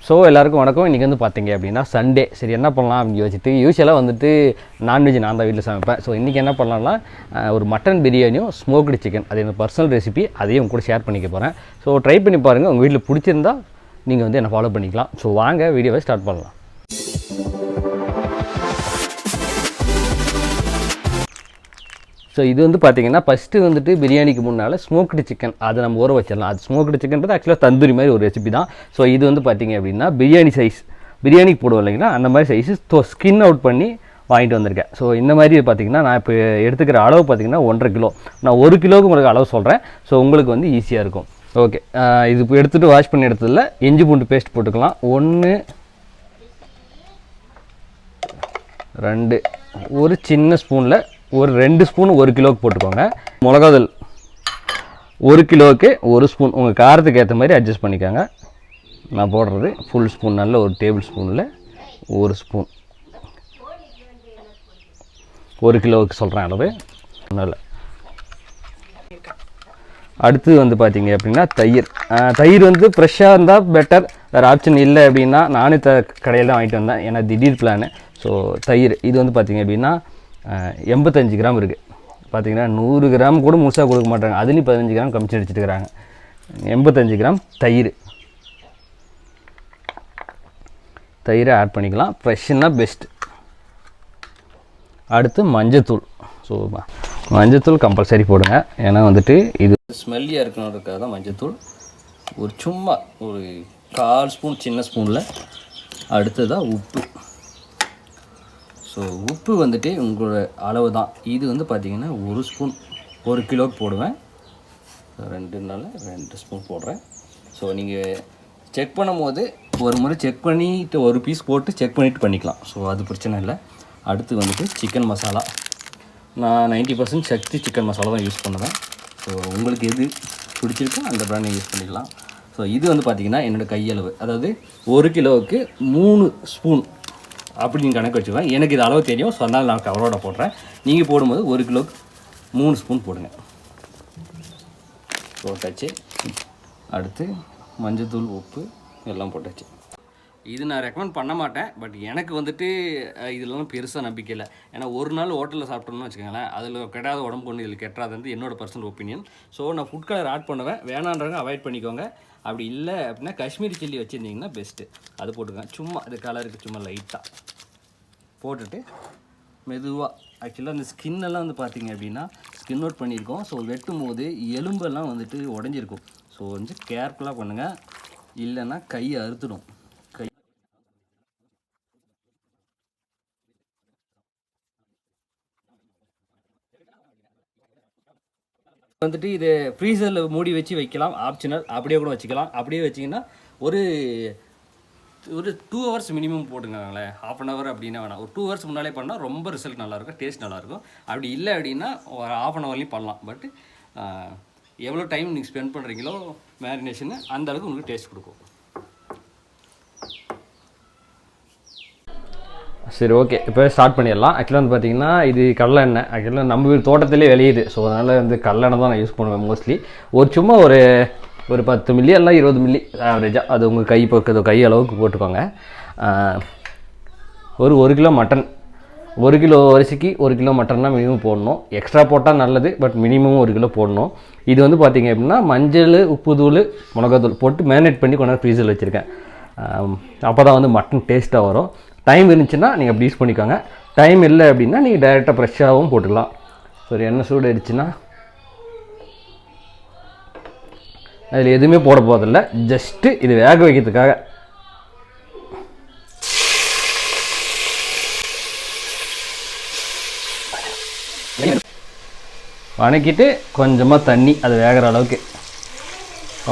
So எல்லாருக்கும் வணக்கம். இன்றைக்கி வந்து பார்த்தீங்க அப்படின்னா சண்டே. சரி என்ன பண்ணலாம் அப்படின்னு யோசிச்சுட்டு யூஸ்வலாக வந்துட்டு நான்வெஜ் நான் தான் வீட்டில் சமைப்பேன். ஸோ இன்றைக்கி என்ன பண்ணலாம்னா ஒரு மட்டன் பிரியாணியும் ஸ்மோக்டு சிக்கன், அது எனக்கு பர்சனல் ரெசிபி, அதையும் கூட ஷேர் பண்ணிக்க போகிறேன். ஸோ ட்ரை பண்ணி பாருங்கள். உங்கள் வீட்டில் பிடிச்சிருந்தா நீங்கள் வந்து என்னை ஃபாலோ பண்ணிக்கலாம். ஸோ வாங்க வீடியோவை ஸ்டார்ட் பண்ணலாம். ஸோ இது வந்து பார்த்தீங்கன்னா ஃபஸ்ட்டு வந்துட்டு பிரியாணிக்கு முன்னால் ஸ்மோக்டு சிக்கன் அதை நம்ம ஊற வச்சிடலாம். அது ஸ்மோக்டு சிக்கன்றது ஆக்சுவலாக தந்தூரி மாதிரி ஒரு ரெசிபி தான். ஸோ இது வந்து பார்த்தீங்க அப்படின்னா பிரியாணி சைஸ், பிரியாணிக்கு போடுவோம் இல்லைங்களா, அந்த மாதிரி சைஸு ஸ்கின் அவுட் பண்ணி வாங்கிட்டு வந்திருக்கேன். ஸோ இந்த மாதிரி பார்த்தீங்கன்னா நான் இப்போ எடுத்துக்கிற அளவு பார்த்தீங்கன்னா 1.5 கிலோ. நான் 1 கிலோவுக்கு உங்களுக்கு அளவு சொல்கிறேன். ஸோ உங்களுக்கு வந்து ஈஸியாக இருக்கும். ஓகே, இது இப்போ எடுத்துகிட்டு வாஷ் பண்ணி எடுத்ததில் இஞ்சி பூண்டு பேஸ்ட் போட்டுக்கலாம். 1 2 ஒரு சின்ன ஸ்பூனில் ஒரு 2 ஸ்பூன் 1 கிலோவுக்கு போட்டுக்கோங்க. மிளகாதூள் 1 கிலோவுக்கு 1 ஸ்பூன், உங்கள் காரத்துக்கு ஏற்ற மாதிரி அட்ஜஸ்ட் பண்ணிக்கோங்க. நான் போடுறது ஃபுல் ஸ்பூன், நல்ல ஒரு டேபிள் ஸ்பூனில் 1 ஸ்பூன், 1 கிலோவுக்கு சொல்கிறேன் அளவு. நல்ல அடுத்து வந்து பார்த்தீங்க அப்படின்னா தயிர் வந்து ஃப்ரெஷ்ஷாக இருந்தால் பெட்டர். வேறு ஆப்ஷன் இல்லை அப்படின்னா நானே கடையில் தான் வாங்கிட்டு வந்தேன், ஏன்னா திடீர் பிளானு. ஸோ தயிர் இது வந்து பார்த்தீங்க அப்படின்னா 85 கிராம் இருக்குது. பார்த்தீங்கன்னா 100 கிராம் கூட முழுசாக கொடுக்க மாட்டாங்க, அதுலேயும் 15 கிராம் கமிச்சு அடிச்சுட்டுக்கிறாங்க. 85 கிராம் தயிரை ஆட் பண்ணிக்கலாம். ஃப்ரெஷ்ஷுன்னா பெஸ்ட். அடுத்து மஞ்சத்தூள். ஸோ மஞ்சத்தூள் கம்பல்சரி போடுங்க, ஏன்னா வந்துட்டு இது ஸ்மெல்லியாக இருக்கணுன்றதுக்காக தான் மஞ்சத்தூள். ஒரு சும்மா ஒரு 1/4 ஸ்பூன் சின்ன ஸ்பூனில். அடுத்ததாக உப்பு. ஸோ உப்பு வந்துட்டு உங்களோட அளவு தான். இது வந்து பார்த்திங்கன்னா 1 ஸ்பூன் 1 கிலோவுக்கு போடுவேன். 2 ஸ்பூன் போடுறேன். ஸோ நீங்கள் செக் பண்ணும் போது ஒரு முறை செக் பண்ணிவிட்டு ஒரு பீஸ் போட்டு செக் பண்ணிவிட்டு பண்ணிக்கலாம். ஸோ அது பிரச்சனை இல்லை. அடுத்து வந்துட்டு சிக்கன் மசாலா. நான் 90% சக்தி சிக்கன் மசாலா தான் யூஸ் பண்ணுவேன். ஸோ உங்களுக்கு எது பிடிச்சிருக்கோ அந்த பிராண்டை யூஸ் பண்ணிக்கலாம். ஸோ இது வந்து பார்த்திங்கன்னா என்னோடய கையளவு, அதாவது 1 கிலோவுக்கு 3 ஸ்பூன் அப்படின்னு கணக்கு வச்சுக்குவேன். எனக்கு இது அளவு தெரியும், ஸோ அதனால் நான் கவரோட போடுறேன். நீங்கள் போடும்போது 1 கிலோவுக்கு 3 ஸ்பூன் போடுங்க. போட்டாச்சு. அடுத்து மஞ்சத்தூள், உப்பு எல்லாம் போட்டாச்சு. இது நான் ரெக்கமெண்ட் பண்ண மாட்டேன், பட் எனக்கு வந்துட்டு இதெல்லாம் பெருசாக நம்பிக்கை இல்லை. ஏன்னா ஒரு நாள் ஹோட்டலில் சாப்பிட்டோம்னு வச்சுக்கோங்களேன், அதில் கெடாத உடம்பு ஒன்று இதில் கெட்டாது என்னோடய பர்சனல் ஒப்பீனியன். ஸோ நான் ஃபுட் கலர் ஆட் பண்ணுவேன், வேணான்றவங்க அவாய்ட் பண்ணிக்கோங்க. அப்படி இல்லை அப்படின்னா காஷ்மீரி சில்லி வச்சுருந்தீங்கன்னா பெஸ்ட்டு, அது போட்டுக்கோங்க. சும்மா அது கலருக்கு சும்மா லைட்டாக போட்டுட்டு மெதுவாக. ஆக்சுவலாக அந்த ஸ்கின்னெல்லாம் வந்து பார்த்திங்க அப்படின்னா ஸ்கின் அவுட் பண்ணியிருக்கோம். ஸோ வெட்டும் போது எலும்பெல்லாம் வந்துட்டு உடஞ்சிருக்கும். ஸோ கொஞ்சம் கேர்ஃபுல்லாக பண்ணுங்கள், இல்லைன்னா கையை அறுத்துடும். வந்துட்டு இது ஃப்ரீசரில் மூடி வச்சு வைக்கலாம், ஆப்ஷனல். அப்படியே கூட வச்சுக்கலாம். அப்படியே வச்சிங்கன்னா ஒரு 2 ஹவர்ஸ் மினிமம் போட்டுங்களேன். 1/2 hour அப்படின்னா வேணாம், ஒரு 2 ஹவர்ஸ் முன்னாலே பண்ணால் ரொம்ப ரிசல்ட் நல்லாயிருக்கும், டேஸ்ட் நல்லாயிருக்கும். அப்படி இல்லை அப்படின்னா ஒரு 1/2 hourலையும் பண்ணலாம். பட் எவ்வளோ டைம் நீங்கள் ஸ்பெண்ட் பண்ணுறீங்களோ மேரினேஷனு, அந்த அளவுக்கு உங்களுக்கு டேஸ்ட் கொடுக்கும். சரி, ஓகே, இப்போ ஸ்டார்ட் பண்ணிடலாம். ஆக்சுவலாக வந்து பார்த்திங்கன்னா இது கடலை எண்ணெய். ஆக்சுவலாக நம்ம வீடு தோட்டத்திலே விளையுது. ஸோ அதனால் வந்து கடலெண்ணெய் தான் நான் யூஸ் பண்ணுவேன் மோஸ்ட்லி. சும்மா ஒரு 10 மில்லி எல்லாம் 20 மில்லி ஆவரேஜாக, அது உங்கள் கை அளவுக்கு போட்டுக்கோங்க. ஒரு 1 கிலோ மட்டன், 1 கிலோ அரிசிக்கு 1 கிலோ மட்டன்னா மினிமம் போடணும். எக்ஸ்ட்ரா போட்டால் நல்லது, பட் மினிமம் 1 கிலோ போடணும். இது வந்து பார்த்திங்க அப்படின்னா மஞ்சள், உப்பு தூள், மிளகாத்தூள் போட்டு மேரினேட் பண்ணி கொண்டாந்து ஃப்ரீசரில் வச்சுருக்கேன். அப்போ தான் வந்து மட்டன் டேஸ்ட்டாக வரும். டைம் இருந்துச்சுன்னா நீங்கள் அப்படி யூஸ் பண்ணிக்கோங்க. டைம் இல்லை அப்படின்னா நீங்கள் டைரெக்டாக ஃப்ரெஷ்ஷாகவும் போட்டுக்கலாம். சரி, எண்ணெய் சூடு ஆயிடுச்சுன்னா அதில் எதுவுமே போட போதில்லை, ஜஸ்ட்டு இது வேக வைக்கிறதுக்காக. வணக்கிட்டு கொஞ்சமாக தண்ணி, அது வேகிற அளவுக்கு,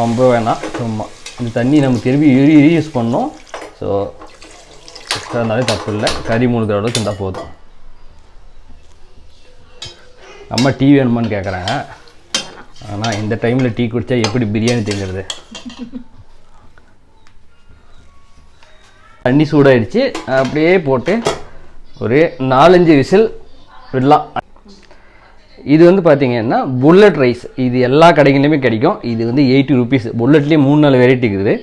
ரொம்ப வேணாம். சும்மா இந்த தண்ணி நம்ம திரும்பி ரீயூஸ் பண்ணோம். ஸோ இருந்தாலே தப்பு இல்லை, கறி முழுக்கிற அளவுக்கு இருந்தால் போதும். அம்மா டீ வேணுமான்னு கேட்குறாங்க. ஆனால் இந்த டைமில் டீ குடித்தா எப்படி பிரியாணி திங்கிறது? தண்ணி சூடாகிடுச்சு, அப்படியே போட்டு ஒரு 4-5 விசில் விடலாம். இது வந்து பார்த்தீங்கன்னா புல்லட் ரைஸ். இது எல்லா கடைகள்லையுமே கிடைக்கும். இது வந்து 80 ருபீஸ். புல்லட்லேயே 3-4 வெரைட்டி இருக்குது.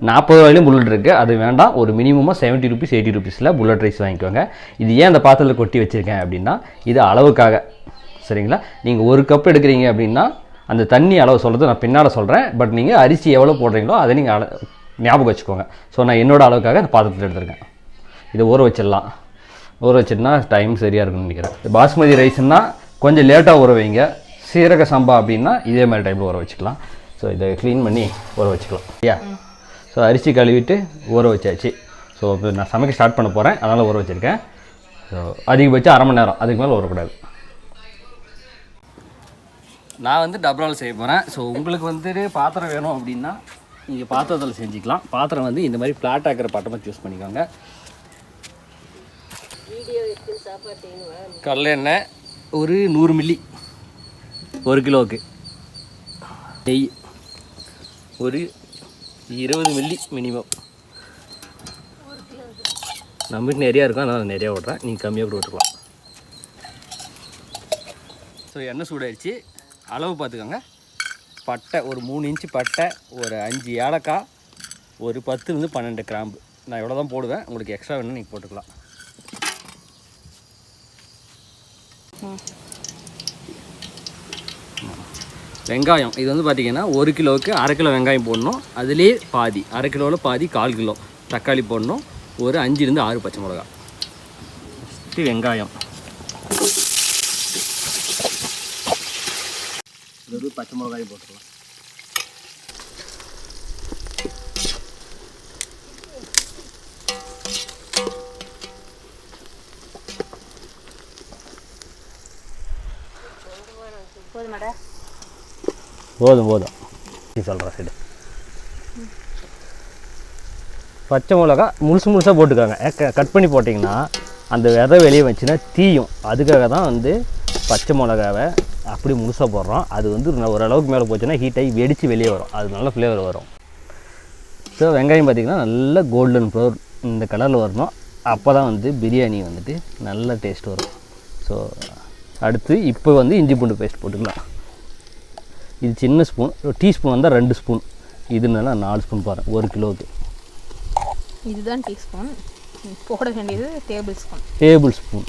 40 ரூபாயிலையும் புல்லட் இருக்குது. அது வேண்டாம், ஒரு மினிமமாக 70 ருபீஸ் 80 ருபீஸில் புல்லட் ரைஸ் வாங்கிக்கோங்க. இது ஏன் அந்த பாத்திரத்தில் கொட்டி வச்சுருக்கேன் அப்படின்னா, இது அளவுக்காக. சரிங்களா? நீங்கள் ஒரு கப் எடுக்கிறீங்க அப்படின்னா அந்த தண்ணி அளவு சொல்கிறது நான் பின்னால் சொல்கிறேன். பட் நீங்கள் அரிசி எவ்வளோ போடுறீங்களோ அதை நீங்கள் ஞாபகம் வச்சுக்கோங்க. ஸோ நான் என்னோடய அளவுக்காக அந்த பாத்திரத்தில் எடுத்துருக்கேன். இதை ஊற வச்சிடலாம். ஊற வச்சிட்டுனா டைம் சரியாக இருக்குன்னு நினைக்கிறேன். பாஸ்மதி ரைஸ்னால் கொஞ்சம் லேட்டாக ஊற வைங்க. சீரக சம்பா அப்படின்னா இதே மாதிரி டைமில் ஊற வச்சுக்கலாம். ஸோ இதை க்ளீன் பண்ணி ஊற வச்சுக்கலாம். ஸோ அரிசி கழுவிட்டு ஊற வச்சாச்சு. ஸோ இப்போ நான் சமைக்க ஸ்டார்ட் பண்ண போகிறேன், அதனால் ஊற வச்சுருக்கேன். ஸோ அதிகபட்சம் அரை மணி நேரம், அதுக்கு மேலே ஊறக்கூடாது. நான் வந்து டப்ரால் செய்ய போகிறேன். ஸோ உங்களுக்கு வந்துட்டு பாத்திரம் வேணும் அப்படின்னா நீங்கள் பாத்திரத்தில் செஞ்சுக்கலாம். பாத்திரம் வந்து இந்த மாதிரி ஃப்ளாட் ஆக்கிற பாத்திரமாக சூஸ் பண்ணிக்கோங்க. கடலை எண்ணெய் ஒரு 100 மில்லி 1 கிலோவுக்கு. நெய் ஒரு 20 மில்லி மினிமம். நம்ம வீட்டு நிறையா இருக்கும், அதனால் நிறையா விட்றேன். நீங்கள் கம்மியாக கூட விட்டுக்கலாம். ஸோ எண்ணெய் சூடாயிடுச்சு. அளவு பார்த்துக்கோங்க. பட்டை ஒரு 3 இன்ச்சு பட்டை, ஒரு 5 ஏலக்காய், ஒரு 10-12 கிராம்பு. நான் எவ்வளோ தான் போடுவேன். உங்களுக்கு எக்ஸ்ட்ரா வேணும்னு நீங்கள் போட்டுக்கலாம். வெங்காயம் இது வந்து பார்த்திங்கன்னா 1 கிலோவுக்கு அரை கிலோ வெங்காயம் போடணும். அதுலேயே பாதி, அரை கிலோவில் பாதி 1/4 கிலோ தக்காளி போடணும். ஒரு 5-6 பச்சை மிளகா. ஃபஸ்ட்டு வெங்காயம், ஒரு பச்சை மிளகாயும் போட்டுக்கலாம். போதும் சொல்கிறேன். சரி, பச்சை மிளகா முழுசாக போட்டுக்காங்க. கட் பண்ணி போட்டிங்கன்னா அந்த விதை வெளியே வச்சுன்னா தீயும். அதுக்காக தான் வந்து பச்சை மிளகாவை அப்படி முழுசாக போடுறோம். அது வந்து ஓரளவுக்கு மேலே போச்சுன்னா ஹீட் ஆகி வெடித்து வெளியே வரும். அது நல்ல ஃப்ளேவர் வரும். ஸோ வெங்காயம் பார்த்திங்கன்னா நல்ல கோல்டன் ப்ரௌன் இந்த கலரில் வரணும். அப்போ தான் வந்து பிரியாணி வந்துட்டு நல்ல டேஸ்ட் வரும். ஸோ அடுத்து இப்போ வந்து இஞ்சி பூண்டு பேஸ்ட் போட்டுக்கலாம். இது சின்ன ஸ்பூன், டீஸ்பூன் வந்தால் 2 ஸ்பூன். இதுனால 4 ஸ்பூன் பாருங்கள் 1 கிலோவுக்கு. இதுதான் டீஸ்பூன், போட வேண்டியது டேபிள் ஸ்பூன்.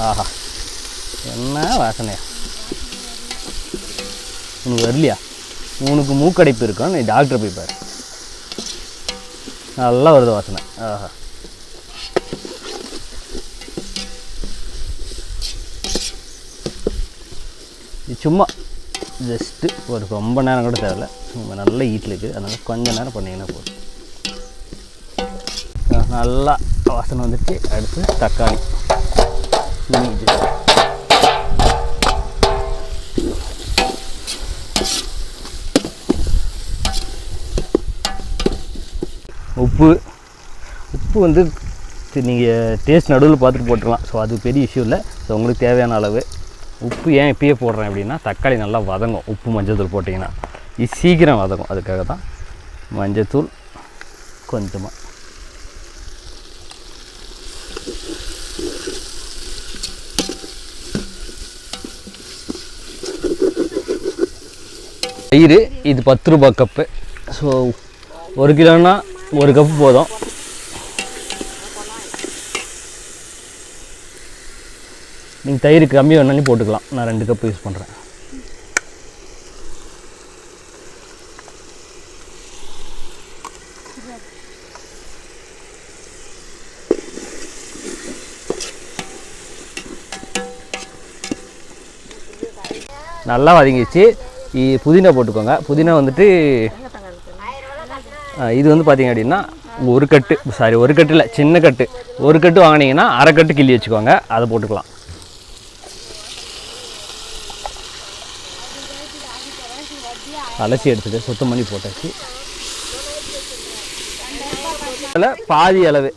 ஆஹா, என்ன வாசனையா! உனக்கு வரலையா? உனக்கு மூக்கடைப்பு இருக்கும், நீ டாக்டர் போய் பாரு. நல்லா வருது வாசனை. ஆஹா, இது சும்மா ஜஸ்ட்டு ஒரு ரொம்ப நேரம் கூட தேவையில்லை. சும்மா நல்ல ஹீட்டில் இருக்குது, அதனால் கொஞ்சம் நேரம் பண்ணிங்கன்னா போதும். நல்லா வாசனை வந்துடுச்சு. அடுத்து தக்காளி, உப்பு வந்து நீங்கள் டேஸ்ட் நடுவில் பார்த்துட்டு போட்டுக்கலாம். ஸோ அது பெரிய இஷ்யூ இல்லை. ஸோ உங்களுக்கு தேவையான அளவு உப்பு. ஏன் இப்பயே போடுறேன் அப்படின்னா தக்காளி நல்லா வதங்கும். உப்பு மஞ்சள்தூள் போட்டிங்கன்னா இது சீக்கிரம் வதங்கும். அதுக்காக தான் மஞ்சள்தூள் கொஞ்சமாக. தயிர் இது 10 ரூபா கப்பு. ஸோ 1 கிலோன்னா 1 கப்பு போதும். நீங்கள் தயிர் கம்மி வேணாலும் போட்டுக்கலாம். நான் 2 கப்பு யூஸ் பண்ணுறேன். நல்லா வதங்கிச்சு. புதினா போட்டுக்கோங்க. புதினா வந்துட்டு இது வந்து பார்த்திங்க அப்படின்னா ஒரு கட்டு இல்லை, சின்ன கட்டு. 1 கட்டு வாங்கினீங்கன்னா அரை கட்டு கிள்ளி வச்சுக்கோங்க. அதை போட்டுக்கலாம். அலசி எடுத்துட்டு சுத்தம் பண்ணி போட்டாச்சு. அதில் பாதி அளவு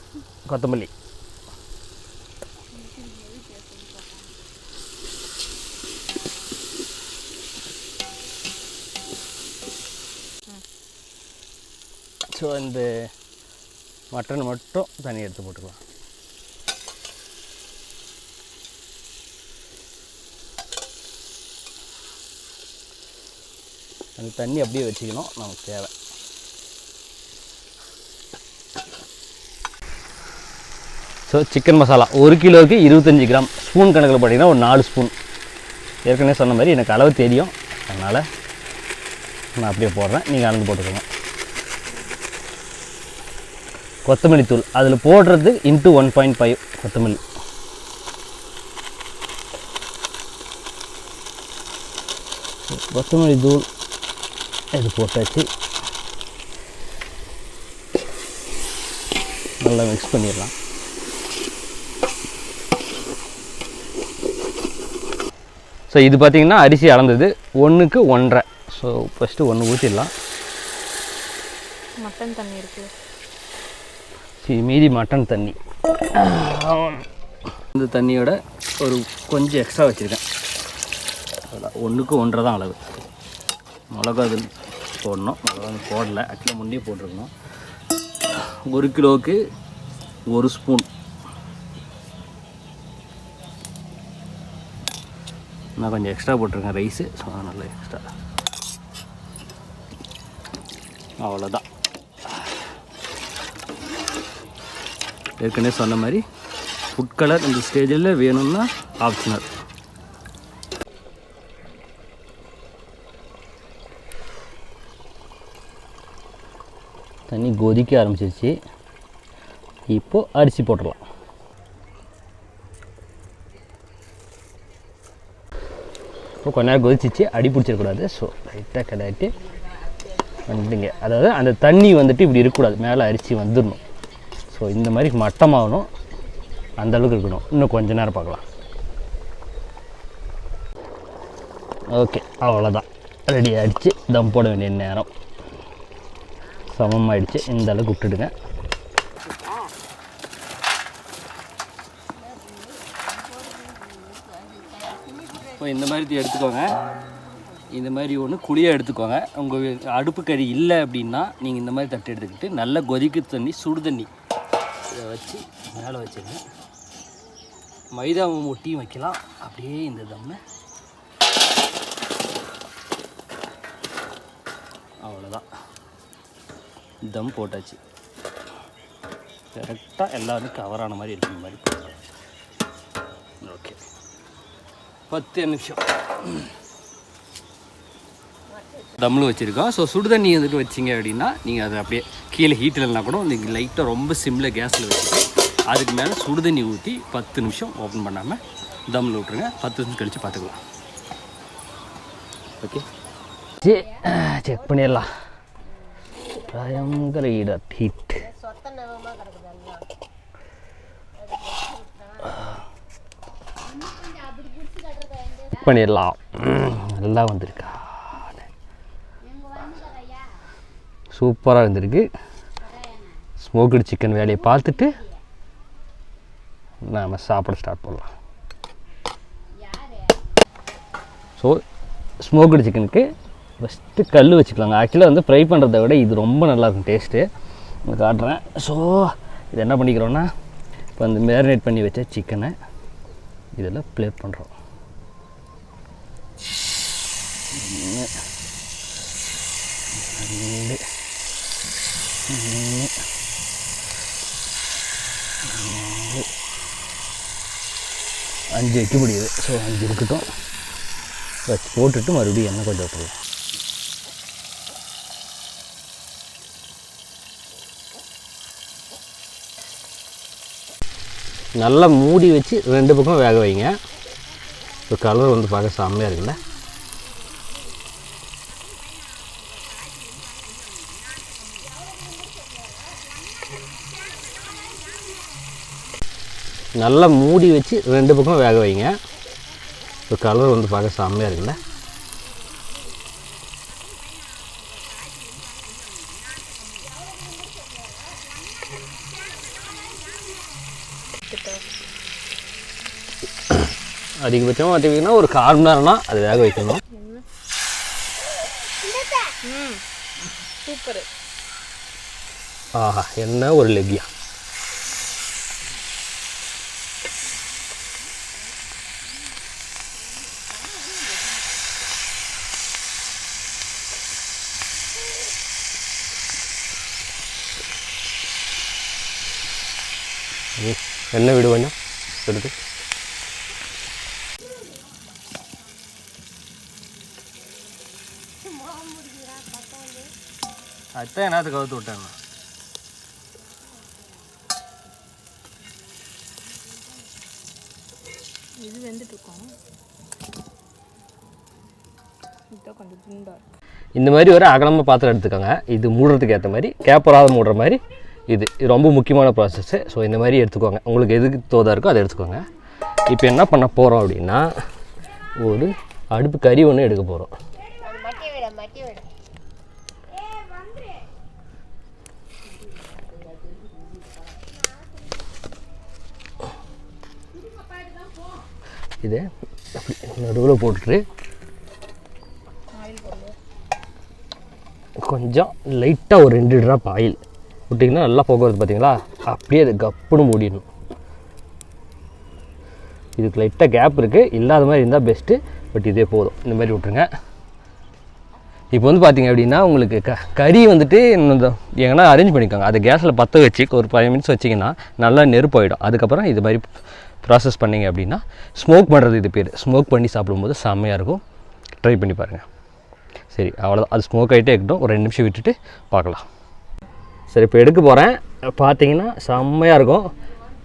கொத்தமல்லி. ஸோ இந்த மட்டன் மட்டும் தண்ணி எடுத்து போட்டுக்கலாம். அந்த தண்ணி அப்படியே வச்சுக்கணும், நமக்கு தேவை. ஸோ சிக்கன் மசாலா 1 கிலோவுக்கு 25 கிராம். ஸ்பூன் கணக்கில் பார்த்தீங்கன்னா ஒரு 4 ஸ்பூன். ஏற்கனவே சொன்ன மாதிரி எனக்கு அளவு தெரியும், அதனால் நான் அப்படியே போடுறேன், நீங்கள் அளந்து போட்டுக்கோங்க. கொத்தமல்லி தூள் அதில் போடுறது × 1.5 கொத்தமல்லி. கொத்தமல்லி தூள் இது போட்டாச்சு. நல்லா மிக்ஸ் பண்ணிடலாம். ஸோ இது பார்த்திங்கன்னா அரிசி அளந்தது 1க்கு 1.5. ஸோ ஃபஸ்ட்டு 1 ஊற்றிடலாம். மட்டன் தண்ணி இருக்குது, சரி மீதி மட்டன் தண்ணி. இந்த தண்ணியோட ஒரு கொஞ்சம் எக்ஸ்ட்ரா வச்சுருக்கேன். அதான் 1க்கு 1.5 தான் அளவு. மிளகா தூள் போடணும், மிளகா போடலை, ஆக்சுவலாக முன்னே போட்டிருக்கணும். 1 கிலோவுக்கு 1 ஸ்பூன். நான் கொஞ்சம் எக்ஸ்ட்ரா போட்டிருக்கேன் ரைஸு, ஸோ நல்லா எக்ஸ்ட்ரா. அவ்வளோதான். ஏற்கனவே சொன்ன மாதிரி ஃபுட் கலர் இந்த ஸ்டேஜில் வேணும்னா ஆப்ஷனல். தண்ணி கொதிக்க ஆரம்பிச்சிருச்சு. இப்போது அரிசி போட்டுடலாம். இப்போ கொஞ்ச நேரம் கொதிச்சிச்சு, அடி பிடிச்சிடக்கூடாது. ஸோ லைட்டாக கிடாட்டி வந்துடுங்க. அதாவது அந்த தண்ணி வந்துட்டு இப்படி இருக்கக்கூடாது, மேலே அரிசி வந்துடணும். ஸோ இந்த மாதிரி மட்டமாகணும், அந்தளவுக்கு இருக்கணும். இன்னும் கொஞ்சம் நேரம் பார்க்கலாம். ஓகே, அவ்வளோதான், ரெடி ஆகிடுச்சு. தம் போட வேண்டிய நேரம் சமமாகிடுச்சு. இந்த அளவுக்கு விட்டுடுங்க. இப்போ இந்த மாதிரி எடுத்துக்கோங்க. இந்த மாதிரி ஒன்று குழியாக எடுத்துக்கோங்க. உங்கள் அடுப்பு கறி இல்லை அப்படின்னா நீங்கள் இந்த மாதிரி தட்டு எடுத்துக்கிட்டு நல்லா கொதிக்க தண்ணி, சுடு தண்ணி இதை வச்சு மேலே வச்சுருங்க. மைதா ஒட்டியும் வைக்கலாம். அப்படியே இந்த தம்மை அவ்வளோதான், தம் போட்டாச்சு. கரெக்டாக எல்லோரும் கவரான மாதிரி இருக்கிற மாதிரி போடுறோம். ஓகே, 10 நிமிஷம் தம்மில் வச்சுருக்கோம். ஸோ சுடு தண்ணி வந்துட்டு வச்சிங்க அப்படின்னா நீங்கள் அதை அப்படியே கீழே ஹீட்டில் இல்லைனா கூட நீங்கள் லைட்டாக ரொம்ப சிம்மில் கேஸில் வச்சுட்டு அதுக்கு மேலே சுடு தண்ணி ஊற்றி 10 நிமிஷம் ஓப்பன் பண்ணாமல் தம்மில் விட்ருங்க. 10 நிமிஷம் கழித்து பார்த்துக்கலாம். ஓகே, செக் பண்ணிடலாம். பயங்கர ஹீட் பண்ணிடலாம். நல்லா வந்திருக்கா, சூப்பராக வந்திருக்கு. ஸ்மோக்டு சிக்கன் வேலையை பார்த்துட்டு நாம் சாப்பிட ஸ்டார்ட் பண்ணலாம். ஸோ ஸ்மோக்டு சிக்கனுக்கு ஃபஸ்ட்டு கல் வச்சுக்கலாங்க. ஆக்சுவலாக வந்து ஃப்ரை பண்ணுறத விட இது ரொம்ப நல்லாயிருக்கும் டேஸ்ட்டு. உங்களுக்கு காட்டுறேன். ஸோ இது என்ன பண்ணிக்கிறோன்னா, இப்போ அந்த மேரினேட் பண்ணி வச்ச சிக்கனை இதில் ப்ளேட் பண்ணுறோம். அஞ்சு வைக்க முடியுது. ஸோ 5 இருக்கட்டும். வச்சு போட்டுட்டு மறுபடியும் எண்ணெய் கொஞ்சம் விட்டுருலாம். நல்லா மூடி வச்சு 2 பக்கம் வேக வைங்க. இப்போ கலர் வந்து பார்க்க செம்மையாக இருக்குல்ல. நல்லா மூடி வச்சு 2 பக்கம் வேக வைங்க. இப்போ கலர் வந்து பார்க்க செம்மையாக இருக்குல்ல. அதிகபட்சமாக பார்த்தீங்கன்னா ஒரு 1/4 மணி நேரம்னா அது வேக வைக்கணும். சூப்பர். ஆஹா என்ன ஒரு லெக்கியா. என்ன விடு கொஞ்சம் எடுத்து. அதுதான் என்னத்துக்கு கவுத்து விட்டாங்க. இது வெந்துட்டு இருக்கோம். இதுதான் கொஞ்சம் துண்டா இருக்கு. இந்த மாதிரி ஒரு அகலமாக பாத்திரம் எடுத்துக்கோங்க. இது மூடுறதுக்கு ஏற்ற மாதிரி கேப்பராத மூடுற மாதிரி இது ரொம்ப முக்கியமான ப்ராசஸ்ஸு. ஸோ இந்த மாதிரி எடுத்துக்கோங்க. உங்களுக்கு எதுக்கு தோதாக இருக்கோ அதை எடுத்துக்கோங்க. இப்போ என்ன பண்ண போகிறோம் அப்படின்னா ஒரு அடுப்பு கறி ஒன்று எடுக்க போகிறோம். இதை அப்படி நடுவில் போட்டுட்டு கொஞ்சம் லைட்டாக ஒரு 2 ட்ராப் ஆயில் விட்டிங்கன்னா நல்லா போக வருது பார்த்தீங்களா? அப்படியே அது கப்புன்னு மூடிடணும். இதுக்கு லைட்டாக கேப் இருக்குது, இல்லாத மாதிரி இருந்தால் பெஸ்ட்டு. பட் இதே போதும், இந்த மாதிரி விட்ருங்க. இப்போ வந்து பார்த்திங்க அப்படின்னா உங்களுக்கு கறி வந்துட்டு எங்கன்னா அரேஞ்ச் பண்ணிக்கோங்க. அதை கேஸில் பற்ற வச்சு ஒரு 5 மினிட்ஸ் வச்சிங்கன்னா நல்லா நெருப்பாயிடும். அதுக்கப்புறம் இது மாதிரி ப்ராசஸ் பண்ணிங்க அப்படின்னா ஸ்மோக் பண்ணுறது இது பேர். ஸ்மோக் பண்ணி சாப்பிடும்போது செம்மையாக இருக்கும். ட்ரை பண்ணி பாருங்கள். சரி, அவ்வளோதான். அது ஸ்மோக் ஆகிட்டே இருக்கட்டும். ஒரு 2 நிமிஷம் விட்டுட்டு பார்க்கலாம். சரி, இப்போ எடுக்க போகிறேன். பார்த்தீங்கன்னா செம்மையாக இருக்கும்.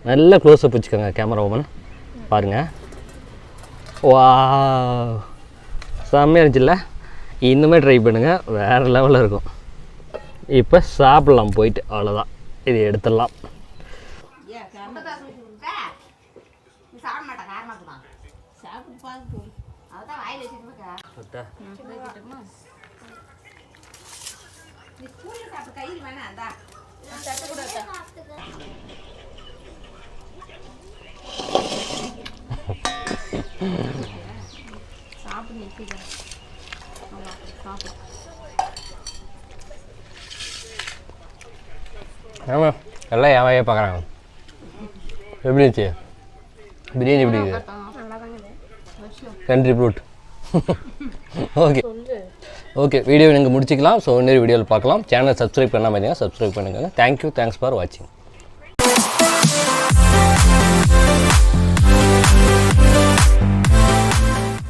நல்லா க்ளோஸ்அப் வச்சுக்கோங்க. கேமரா ஓமன் பாருங்கள். வா, செம்மையாக இருந்துச்சுல்ல? இன்னுமே ட்ரை பண்ணுங்கள், வேறு லெவலில் இருக்கும். இப்போ சாப்பிட்லாம் போயிட்டு. அவ்வளோதான், இது எடுத்துடலாம். ஆமாம், எல்லாம் என் வாயை பார்க்குறாங்க. எப்படி இருந்துச்சு பிரியாணி? எப்படி இருக்குது? Country fruit. Okay okay, video நீங்கள் முடிச்சிக்கலாம். ஸோ இன்னொரு வீடியோவில் பார்க்கலாம். சேனல் சப்ஸ்கிரைப் பண்ணாமல் இருந்தீங்கன்னா சப்ஸ்கிரைப் பண்ணுங்கள். தேங்க்யூ, தேங்க்ஸ் ஃபார் வாட்சிங்.